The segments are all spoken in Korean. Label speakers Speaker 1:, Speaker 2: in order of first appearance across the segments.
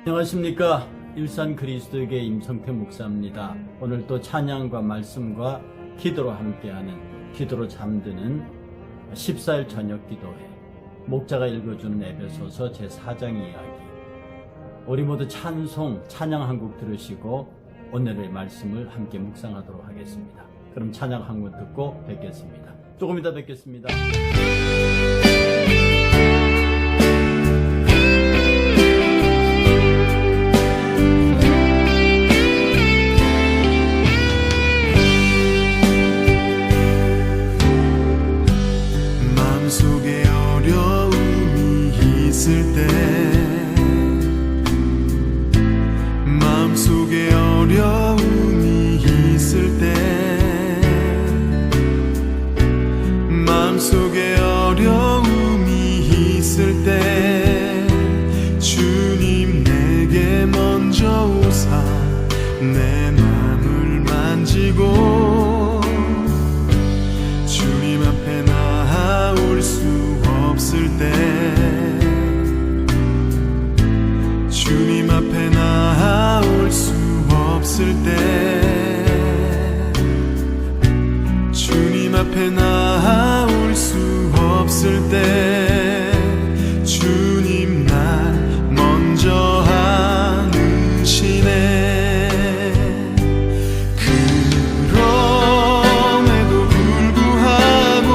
Speaker 1: 안녕하십니까. 일산 그리스도교회 임성태 목사입니다. 오늘 또 찬양과 말씀과 기도로 함께하는 기도로 잠드는 14일 저녁 기도회, 목자가 읽어주는 에베소서 제4장 이야기. 우리 모두 찬양 한 곡 들으시고 오늘의 말씀을 함께 묵상하도록 하겠습니다. 그럼 찬양 한 곡 듣고 뵙겠습니다. 조금 이따 뵙겠습니다.
Speaker 2: 마음속에 어려움이 있을 때, 마음속에 어려움이 있을 때, 마음속에 어려움이 있을 때, 주님 내게 먼저 오사 내 마음을 만지고 주님 앞에 나올 수 없을 때, 주님 앞에 나올 수 없을 때, 주님 앞에 나올 수 없을 때, 주님 날 먼저 안으시네. 그럼에도 불구하고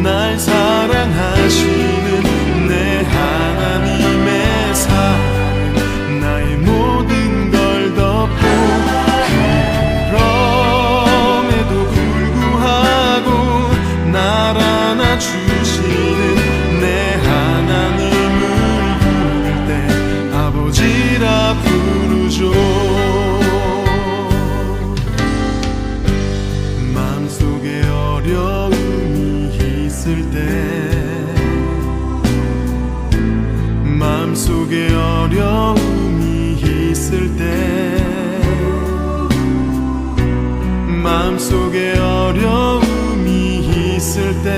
Speaker 2: 날 사랑하시는 내 하나님의 사랑, 나의 모든 걸 덮고, 그럼에도 불구하고 날 안아주시는 내 하나님을 부를 때 아버지라 부르죠. 마음속에 어려움이 있을 때, 마음속에 어려움이 있을 때, 마음속에 어려움이 있을 때,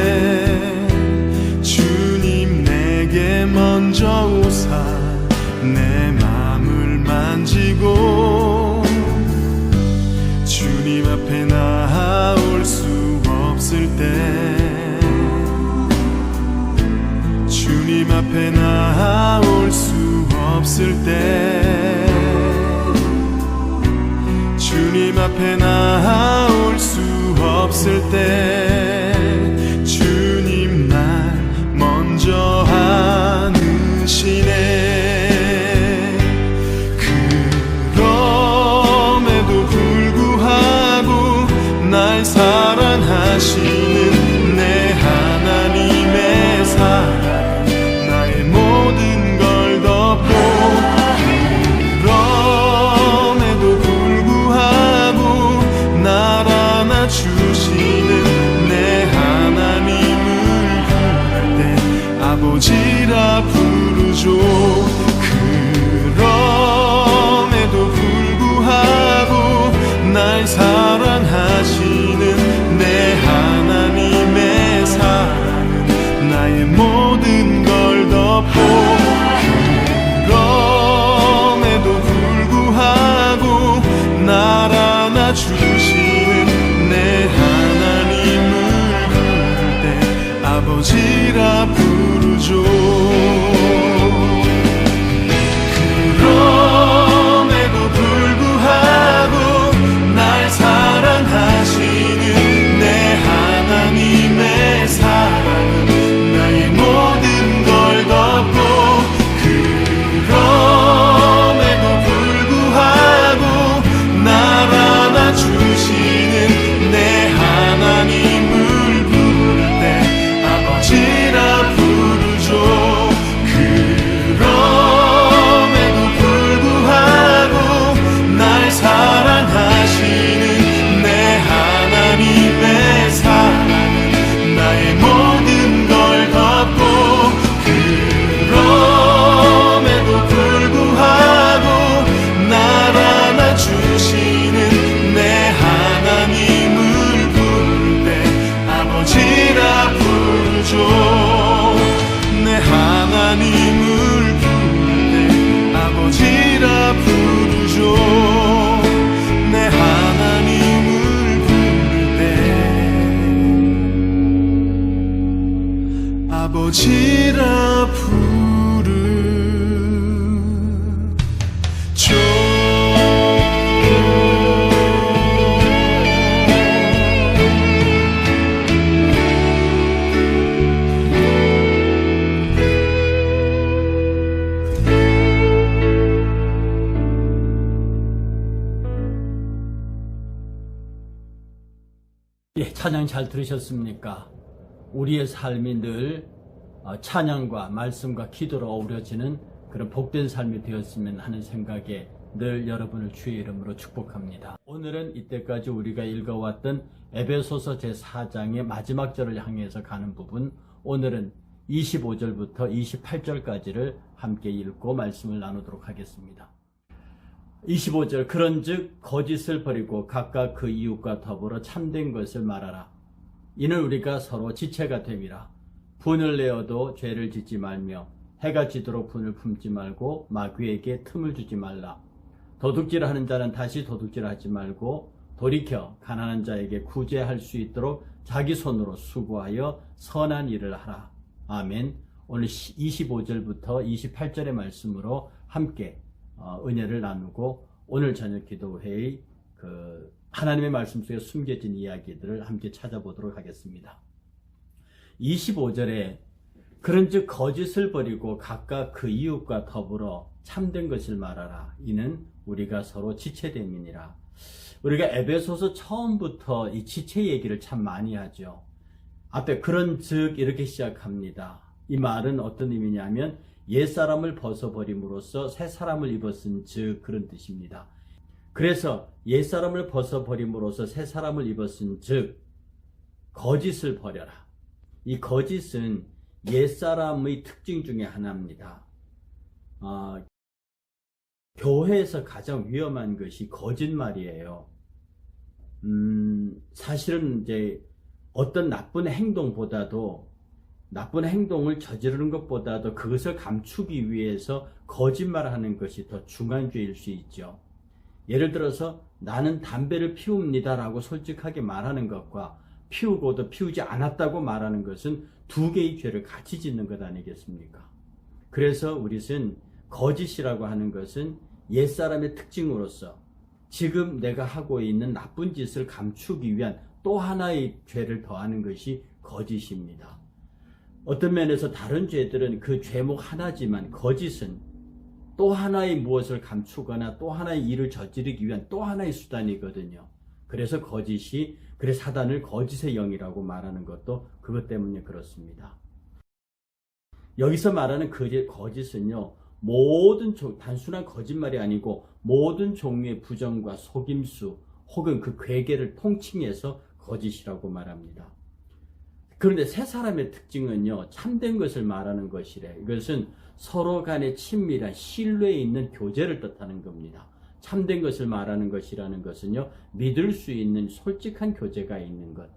Speaker 2: 주님 내게 먼저 오사 내 마음을 만지고 주님 앞에 나올 수 없을 때, 주님 앞에 나올 수 없을 때, 주님 앞에 나올 수 없을 때, 주님 날 먼저 안으시네. 그럼에도 불구하고 날 사랑하시는 내 하나님의 사랑, 나의 모든 걸 덮고, 그럼에도 불구하고 날 안아주시는 내 하나님을 부를 때 아버지라 부르죠. 그럼에도 불구하고 날 사랑하시는 내 하나님의 사랑은 나의 모든 걸 덮고, 그럼에도 불구하고 날 안아주시는 내 하나님을 부를 때 아버지라 부르죠. 지라 부르죠.
Speaker 1: 예, 찬양 잘 들으셨습니까? 우리의 삶이 늘 찬양과 말씀과 기도로 어우러지는 그런 복된 삶이 되었으면 하는 생각에 늘 여러분을 주의 이름으로 축복합니다. 오늘은 이때까지 우리가 읽어왔던 에베소서 제4장의 마지막 절을 향해서 가는 부분, 오늘은 25절부터 28절까지를 함께 읽고 말씀을 나누도록 하겠습니다. 25절, 그런즉 거짓을 버리고 각각 그 이웃과 더불어 참된 것을 말하라. 이는 우리가 서로 지체가 됨이라. 분을 내어도 죄를 짓지 말며 해가 지도록 분을 품지 말고 마귀에게 틈을 주지 말라. 도둑질하는 자는 다시 도둑질하지 말고 돌이켜 가난한 자에게 구제할 수 있도록 자기 손으로 수고하여 선한 일을 하라. 아멘. 오늘 25절부터 28절의 말씀으로 함께 은혜를 나누고 오늘 저녁 기도회의 하나님의 말씀 속에 숨겨진 이야기들을 함께 찾아보도록 하겠습니다. 25절에 그런즉 거짓을 버리고 각각 그 이웃과 더불어 참된 것을 말하라. 이는 우리가 서로 지체됨이니라. 우리가 에베소서 처음부터 이 지체 얘기를 참 많이 하죠. 앞에 그런즉 이렇게 시작합니다. 이 말은 어떤 의미냐면 옛사람을 벗어버림으로써 새사람을 입었은 즉 그런 뜻입니다. 그래서 옛사람을 벗어버림으로써 새사람을 입었은 즉 거짓을 버려라. 이 거짓은 옛사람의 특징 중에 하나입니다. 교회에서 가장 위험한 것이 거짓말이에요. 사실은 이제 어떤 나쁜 행동을 저지르는 것보다도 그것을 감추기 위해서 거짓말하는 것이 더 중한죄일 수 있죠. 예를 들어서 나는 담배를 피웁니다 라고 솔직하게 말하는 것과 피우고도 피우지 않았다고 말하는 것은 두 개의 죄를 같이 짓는 것 아니겠습니까? 그래서 우리는 거짓이라고 하는 것은 옛사람의 특징으로서 지금 내가 하고 있는 나쁜 짓을 감추기 위한 또 하나의 죄를 더하는 것이 거짓입니다. 어떤 면에서 다른 죄들은 그 죄목 하나지만 거짓은 또 하나의 무엇을 감추거나 또 하나의 일을 저지르기 위한 또 하나의 수단이거든요. 그래서 사단을 거짓의 영이라고 말하는 것도 그것 때문에 그렇습니다. 여기서 말하는 거짓은요, 단순한 거짓말이 아니고 모든 종류의 부정과 속임수 혹은 그 괴계를 통칭해서 거짓이라고 말합니다. 그런데 새 사람의 특징은요, 참된 것을 말하는 것이래. 이것은 서로 간의 친밀한 신뢰에 있는 교제를 뜻하는 겁니다. 참된 것을 말하는 것이라는 것은요, 믿을 수 있는 솔직한 교제가 있는 것.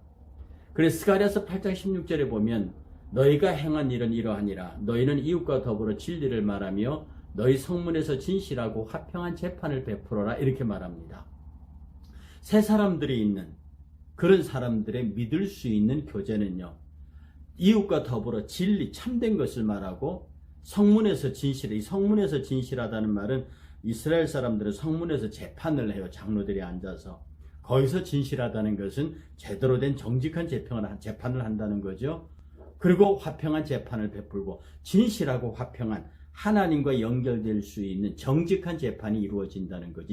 Speaker 1: 그래서 스가랴서 8장 16절에 보면 너희가 행한 일은 이러하니라. 너희는 이웃과 더불어 진리를 말하며 너희 성문에서 진실하고 화평한 재판을 베풀어라. 이렇게 말합니다. 새 사람들이 있는 그런 사람들의 믿을 수 있는 교제는요, 이웃과 더불어 진리, 참된 것을 말하고 성문에서 진실해. 이 성문에서 진실하다는 말은 이스라엘 사람들은 성문에서 재판을 해요. 장로들이 앉아서. 거기서 진실하다는 것은 제대로 된 정직한 재판을 한다는 거죠. 그리고 화평한 재판을 베풀고 진실하고 화평한 하나님과 연결될 수 있는 정직한 재판이 이루어진다는 거죠.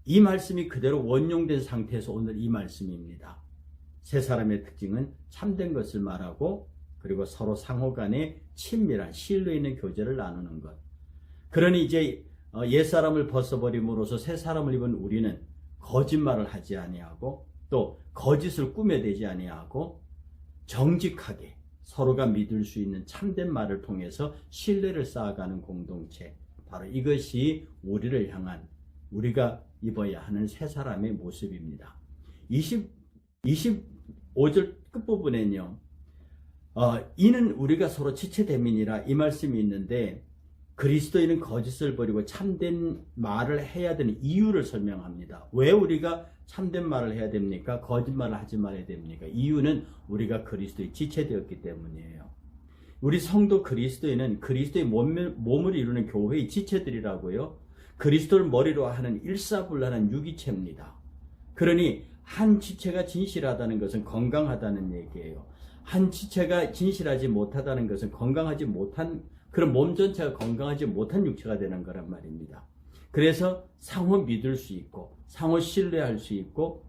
Speaker 1: 이 말씀이 그대로 원용된 상태에서 오늘 이 말씀입니다. 세 사람의 특징은 참된 것을 말하고 그리고 서로 상호 간에 친밀한 신뢰 있는 교제를 나누는 것. 그러니 이제 옛사람을 벗어버림으로써 새 사람을 입은 우리는 거짓말을 하지 아니하고 또 거짓을 꾸며대지 아니하고 정직하게 서로가 믿을 수 있는 참된 말을 통해서 신뢰를 쌓아가는 공동체. 바로 이것이 우리를 향한 우리가 입어야 하는 새 사람의 모습입니다. 25절 끝부분에는요, 이는 우리가 서로 지체됨이니라 이 말씀이 있는데 그리스도인은 거짓을 버리고 참된 말을 해야 되는 이유를 설명합니다. 왜 우리가 참된 말을 해야 됩니까? 거짓말을 하지 말아야 됩니까? 이유는 우리가 그리스도에 지체되었기 때문이에요. 우리 성도 그리스도인은 그리스도의 몸을 이루는 교회의 지체들이라고요. 그리스도를 머리로 하는 일사불란한 유기체입니다. 그러니 한 지체가 진실하다는 것은 건강하다는 얘기예요. 한 지체가 진실하지 못하다는 것은 건강하지 못한, 그런 몸 전체가 건강하지 못한 육체가 되는 거란 말입니다. 그래서 상호 믿을 수 있고 상호 신뢰할 수 있고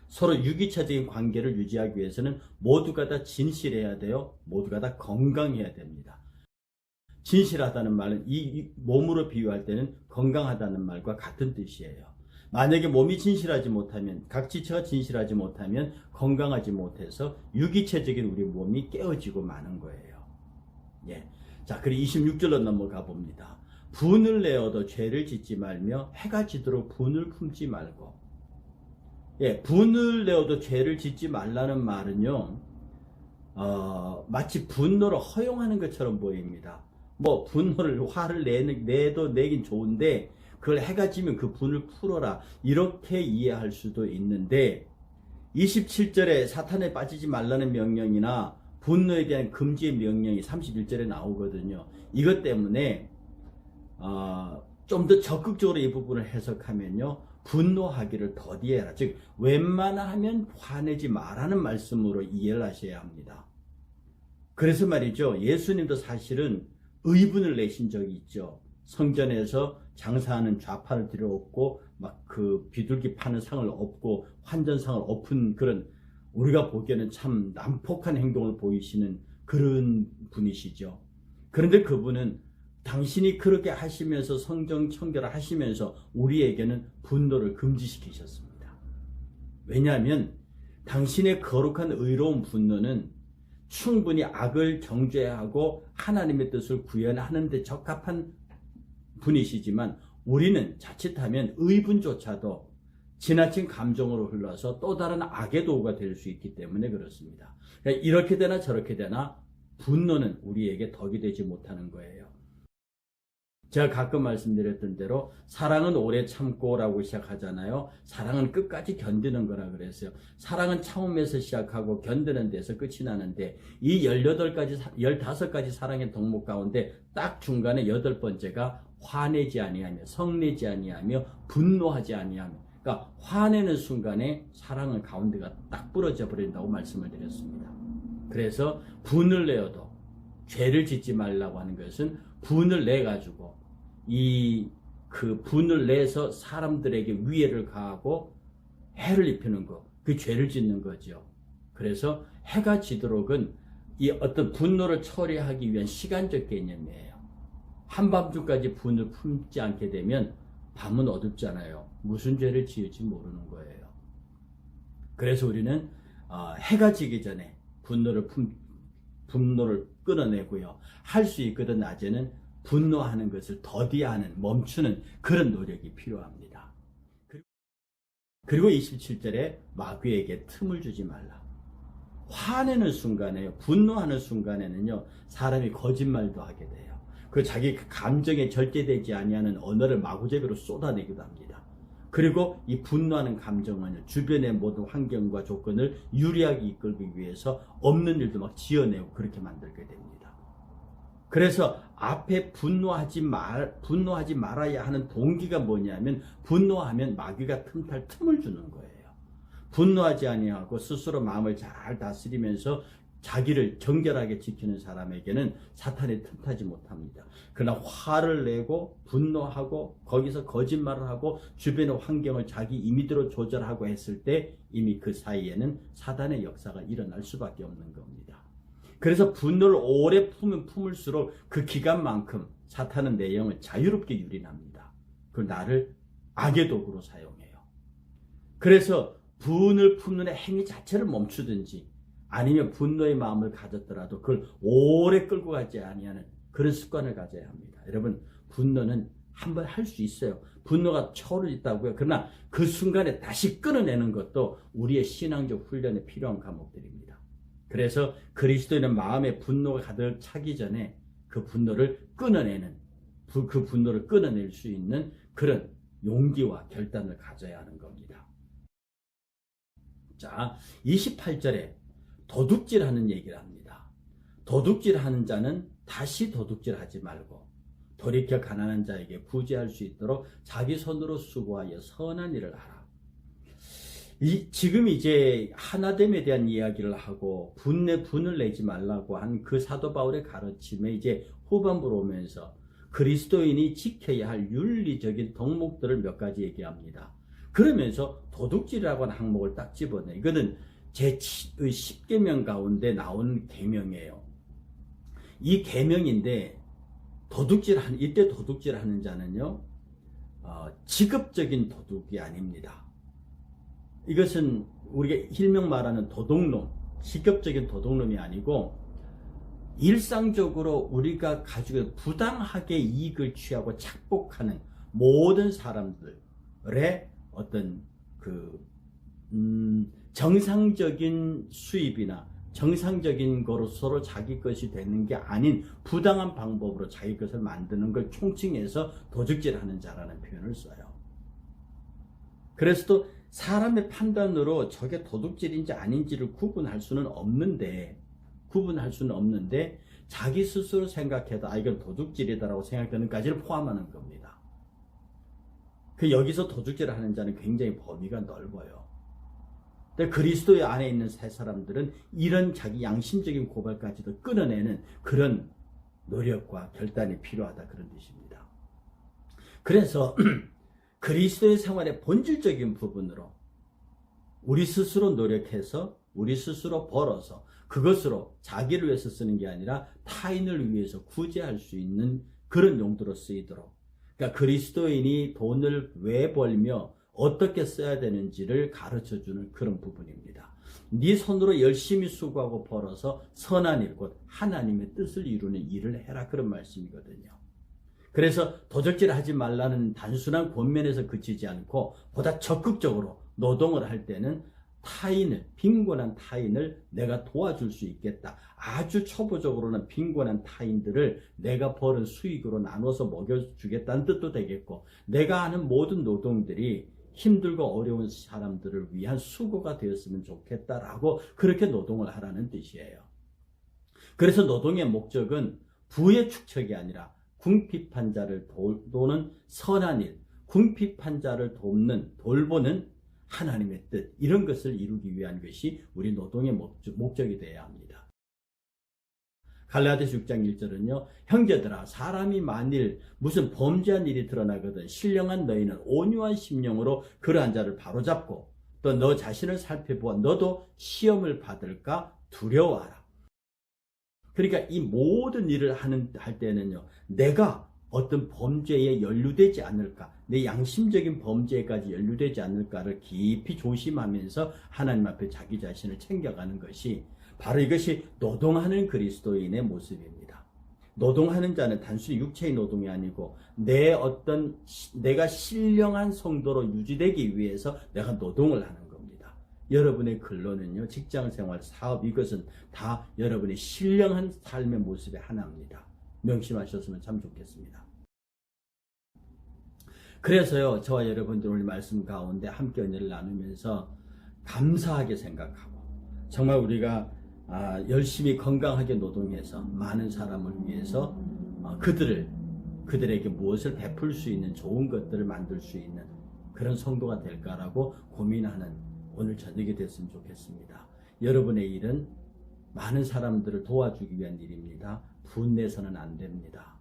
Speaker 1: 서로 유기체적인 관계를 유지하기 위해서는 모두가 다 진실해야 돼요. 모두가 다 건강해야 됩니다. 진실하다는 말은 이 몸으로 비유할 때는 건강하다는 말과 같은 뜻이에요. 만약에 몸이 진실하지 못하면, 각 지체가 진실하지 못하면 건강하지 못해서 유기체적인 우리 몸이 깨어지고 마는 거예요. 예. 자, 그리고 26절로 넘어가 봅니다. 분을 내어도 죄를 짓지 말며 해가 지도록 분을 품지 말고. 예, 분을 내어도 죄를 짓지 말라는 말은요, 마치 분노를 허용하는 것처럼 보입니다. 뭐 분노를, 화를 내긴 좋은데 그걸 해가 지면 그 분을 풀어라, 이렇게 이해할 수도 있는데, 27절에 사탄에 빠지지 말라는 명령이나 분노에 대한 금지의 명령이 31절에 나오거든요. 이것 때문에 좀 더 적극적으로 이 부분을 해석하면요, 분노하기를 더디해라, 즉 웬만하면 화내지 마라는 말씀으로 이해를 하셔야 합니다. 그래서 말이죠, 예수님도 사실은 의분을 내신 적이 있죠. 성전에서 장사하는 좌판을 들여엎고 막 그 비둘기 파는 상을 엎고 환전상을 엎은, 그런 우리가 보기에는 참 난폭한 행동을 보이시는 그런 분이시죠. 그런데 그분은 당신이 그렇게 하시면서 성경 청결을 하시면서 우리에게는 분노를 금지시키셨습니다. 왜냐하면 당신의 거룩한 의로운 분노는 충분히 악을 정죄하고 하나님의 뜻을 구현하는 데 적합한 분이시지만, 우리는 자칫하면 의분조차도 지나친 감정으로 흘러서 또 다른 악의 도구가 될 수 있기 때문에 그렇습니다. 그러니까 이렇게 되나 저렇게 되나 분노는 우리에게 덕이 되지 못하는 거예요. 제가 가끔 말씀드렸던 대로 사랑은 오래 참고라고 시작하잖아요. 사랑은 끝까지 견디는 거라 그랬어요. 사랑은 참음에서 시작하고 견디는 데서 끝이 나는데, 이 15가지 사랑의 덕목 가운데 딱 중간에 8번째가 화내지 아니하며, 성내지 아니하며, 분노하지 아니하며. 그러니까 화내는 순간에 사랑은 가운데가 딱 부러져 버린다고 말씀을 드렸습니다. 그래서 분을 내어도 죄를 짓지 말라고 하는 것은 분을 내 가지고 그 분을 내서 사람들에게 위해를 가하고 해를 입히는 것, 그 죄를 짓는 거죠. 그래서 해가 지도록은 이 어떤 분노를 처리하기 위한 시간적 개념이에요. 한밤중까지 분을 품지 않게 되면 밤은 어둡잖아요. 무슨 죄를 지을지 모르는 거예요. 그래서 우리는 해가 지기 전에 분노를 끊어내고요, 할 수 있거든 낮에는 분노하는 것을 더디하는, 멈추는 그런 노력이 필요합니다. 그리고 27절에 마귀에게 틈을 주지 말라. 화내는 순간에요, 분노하는 순간에는요, 사람이 거짓말도 하게 돼요. 그 자기 감정에 절제되지 아니하는 언어를 마구잡이로 쏟아내기도 합니다. 그리고 이 분노하는 감정은 주변의 모든 환경과 조건을 유리하게 이끌기 위해서 없는 일도 막 지어내고 그렇게 만들게 됩니다. 그래서 앞에 분노하지 말아야 하는 동기가 뭐냐면, 분노하면 마귀가 틈을 주는 거예요. 분노하지 아니하고 스스로 마음을 잘 다스리면서 자기를 정결하게 지키는 사람에게는 사탄이 틈타지 못합니다. 그러나 화를 내고 분노하고 거기서 거짓말을 하고 주변의 환경을 자기 임의대로 조절하고 했을 때 이미 그 사이에는 사단의 역사가 일어날 수밖에 없는 겁니다. 그래서 분노를 오래 품을수록 그 기간만큼 사탄은 내 영을 자유롭게 유린합니다. 그걸 나를 악의 도구로 사용해요. 그래서 분을 품는 행위 자체를 멈추든지, 아니면 분노의 마음을 가졌더라도 그걸 오래 끌고 가지 아니하는 그런 습관을 가져야 합니다. 여러분, 분노는 한번 할 수 있어요. 분노가 차오르있다고요. 그러나 그 순간에 다시 끊어내는 것도 우리의 신앙적 훈련에 필요한 과목들입니다. 그래서 그리스도인은 마음에 분노가 가득 차기 전에 그 분노를 끊어내는, 그 분노를 끊어낼 수 있는 그런 용기와 결단을 가져야 하는 겁니다. 자, 28절에 도둑질하는 얘기를 합니다. 도둑질하는 자는 다시 도둑질하지 말고 돌이켜 가난한 자에게 구제할 수 있도록 자기 손으로 수고하여 선한 일을 하라. 지금 이제 하나됨에 대한 이야기를 하고 분을 내지 말라고 한 그 사도 바울의 가르침에 이제 후반부로 오면서 그리스도인이 지켜야 할 윤리적인 덕목들을 몇 가지 얘기합니다. 그러면서 도둑질이라고 하는 항목을 딱 집어내. 이거는 제 10계명 가운데 나오는 계명이에요. 이 계명인데 이때 도둑질하는 자는요, 직업적인 도둑이 아닙니다. 이것은 우리가 일명 말하는 도둑놈, 직업적인 도둑놈이 아니고 일상적으로 우리가 가지고 부당하게 이익을 취하고 착복하는 모든 사람들의 어떤 정상적인 수입이나 정상적인 거로서로 자기 것이 되는 게 아닌 부당한 방법으로 자기 것을 만드는 걸 총칭해서 도둑질하는 자라는 표현을 써요. 그래서 또 사람의 판단으로 저게 도둑질인지 아닌지를 구분할 수는 없는데 자기 스스로 생각해도 이건 도둑질이다라고 생각되는 까지를 포함하는 겁니다. 여기서 도둑질을 하는 자는 굉장히 범위가 넓어요. 근데 그리스도의 안에 있는 새 사람들은 이런 자기 양심적인 고발까지도 끊어내는 그런 노력과 결단이 필요하다, 그런 뜻입니다. 그래서 그리스도의 생활의 본질적인 부분으로 우리 스스로 노력해서 우리 스스로 벌어서 그것으로 자기를 위해서 쓰는 게 아니라 타인을 위해서 구제할 수 있는 그런 용도로 쓰이도록, 그러니까 그리스도인이 돈을 왜 벌며 어떻게 써야 되는지를 가르쳐주는 그런 부분입니다. 네 손으로 열심히 수고하고 벌어서 선한 일, 곧 하나님의 뜻을 이루는 일을 해라, 그런 말씀이거든요. 그래서 도적질을 하지 말라는 단순한 권면에서 그치지 않고 보다 적극적으로 노동을 할 때는 빈곤한 타인을 내가 도와줄 수 있겠다. 아주 초보적으로는 빈곤한 타인들을 내가 벌은 수익으로 나눠서 먹여주겠다는 뜻도 되겠고, 내가 하는 모든 노동들이 힘들고 어려운 사람들을 위한 수고가 되었으면 좋겠다라고 그렇게 노동을 하라는 뜻이에요. 그래서 노동의 목적은 부의 축적이 아니라 궁핍한 자를 도는 선한 일, 궁핍한 자를 돌보는 하나님의 뜻, 이런 것을 이루기 위한 것이 우리 노동의 목적이 되어야 합니다. 갈라디아서 6장 1절은요, 형제들아, 사람이 만일 무슨 범죄한 일이 드러나거든 신령한 너희는 온유한 심령으로 그러한 자를 바로잡고 또 너 자신을 살펴보아 너도 시험을 받을까 두려워하라. 그러니까 이 모든 일을 할 때는요, 내가 어떤 범죄에 연루되지 않을까, 내 양심적인 범죄까지 연루되지 않을까를 깊이 조심하면서 하나님 앞에 자기 자신을 챙겨가는 것이 바로 이것이 노동하는 그리스도인의 모습입니다. 노동하는 자는 단순히 육체의 노동이 아니고 내가 신령한 성도로 유지되기 위해서 내가 노동을 하는 겁니다. 여러분의 근로는요, 직장생활, 사업, 이것은 다 여러분의 신령한 삶의 모습의 하나입니다. 명심하셨으면 참 좋겠습니다. 그래서요, 저와 여러분들 오늘 말씀 가운데 함께 은혜를 나누면서 감사하게 생각하고, 정말 우리가 열심히 건강하게 노동해서 많은 사람을 위해서 그들에게 무엇을 베풀 수 있는 좋은 것들을 만들 수 있는 그런 성도가 될까라고 고민하는 오늘 저녁이 됐으면 좋겠습니다. 여러분의 일은 많은 사람들을 도와주기 위한 일입니다. 분내서는 안 됩니다.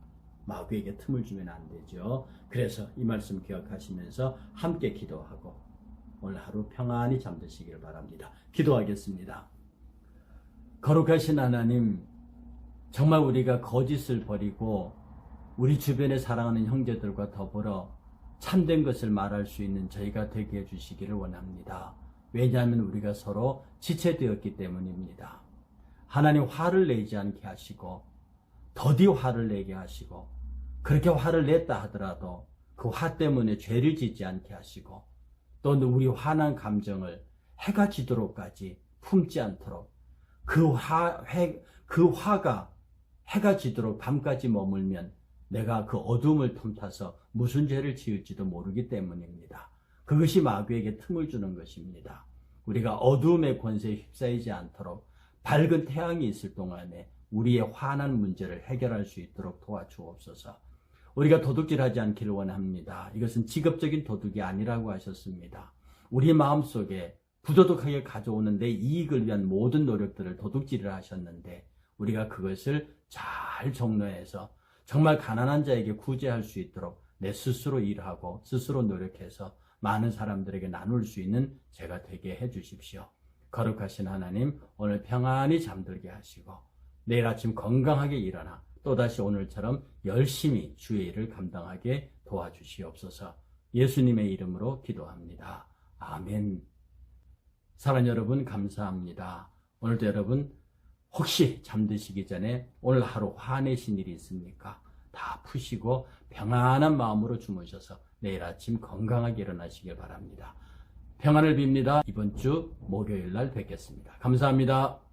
Speaker 1: 마귀에게 틈을 주면 안 되죠. 그래서 이 말씀 기억하시면서 함께 기도하고 오늘 하루 평안히 잠드시길 바랍니다. 기도하겠습니다. 거룩하신 하나님, 정말 우리가 거짓을 버리고 우리 주변에 사랑하는 형제들과 더불어 참된 것을 말할 수 있는 저희가 되게 해주시기를 원합니다. 왜냐하면 우리가 서로 지체되었기 때문입니다. 하나님, 화를 내지 않게 하시고 더디 화를 내게 하시고, 그렇게 화를 냈다 하더라도 그 화 때문에 죄를 짓지 않게 하시고, 또 우리 화난 감정을 해가 지도록까지 품지 않도록, 그 화가 해가 지도록 밤까지 머물면 내가 그 어둠을 틈타서 무슨 죄를 지을지도 모르기 때문입니다. 그것이 마귀에게 틈을 주는 것입니다. 우리가 어둠의 권세에 휩싸이지 않도록 밝은 태양이 있을 동안에 우리의 화난 문제를 해결할 수 있도록 도와주옵소서. 우리가 도둑질하지 않기를 원합니다. 이것은 직업적인 도둑이 아니라고 하셨습니다. 우리 마음속에 부도덕하게 가져오는데 이익을 위한 모든 노력들을 도둑질을 하셨는데 우리가 그것을 잘 정리해서 정말 가난한 자에게 구제할 수 있도록 내 스스로 일하고 스스로 노력해서 많은 사람들에게 나눌 수 있는 제가 되게 해주십시오. 거룩하신 하나님, 오늘 평안히 잠들게 하시고 내일 아침 건강하게 일어나 또다시 오늘처럼 열심히 주의 일을 감당하게 도와주시옵소서. 예수님의 이름으로 기도합니다. 아멘. 사랑하는 여러분, 감사합니다. 오늘도 여러분 혹시 잠드시기 전에 오늘 하루 화내신 일이 있습니까? 다 푸시고 평안한 마음으로 주무셔서 내일 아침 건강하게 일어나시길 바랍니다. 평안을 빕니다. 이번 주 목요일 날 뵙겠습니다. 감사합니다.